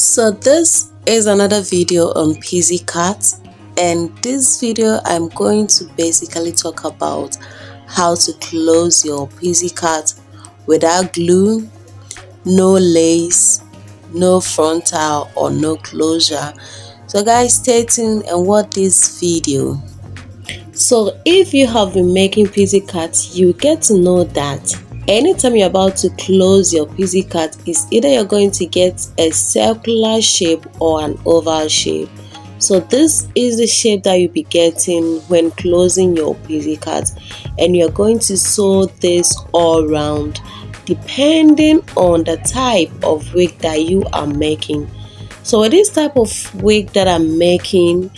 So this is another video on pixie cut, and this video I'm going to basically talk about how to close your pixie cut without glue, no lace, no frontal or no closure. So guys, stay tuned and watch this video. So if you have been making pixie cuts, you get to know that anytime you're about to close your pixie cut, is either you're going to get a circular shape or an oval shape. So this is the shape that you'll be getting when closing your pixie cut, and you're going to sew this all around depending on the type of wig that you are making. So with this type of wig that I'm making,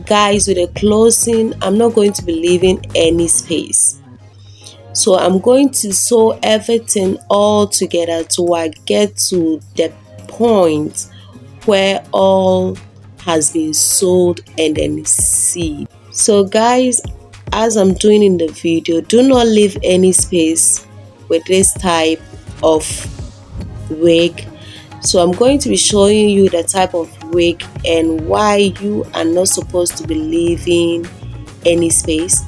guys, with the closing, I'm not going to be leaving any space. So I'm going to sew everything all together till I get to the point where all has been sewed and then seamed. So guys, as I'm doing in the video, do not leave any space with this type of wig. So I'm going to be showing you the type of wig and why you are not supposed to be leaving any space.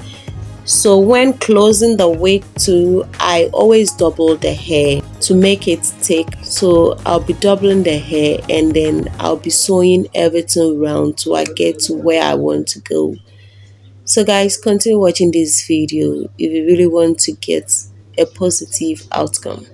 So when closing the wig too, I always double the hair to make it thick. So I'll be doubling the hair and then I'll be sewing everything around till I get to where I want to go. So guys, continue watching this video if you really want to get a positive outcome.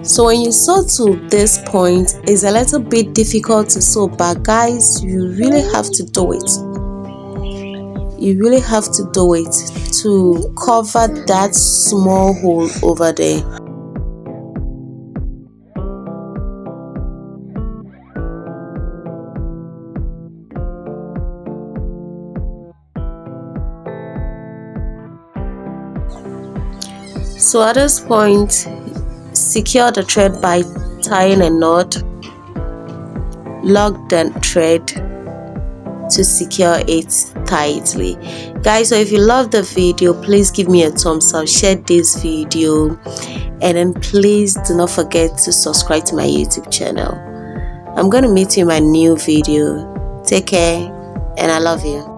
So when you sew to this point, it's a little bit difficult to sew, but guys, you really have to do it. You really have to do it to cover that small hole over there. So at this point, secure the thread by tying a knot. Lock the thread to secure it tightly. Guys, so if you love the video, please give me a thumbs up, share this video, and then please do not forget to subscribe to my YouTube channel. I'm going to meet you in my new video. Take care, and I love you.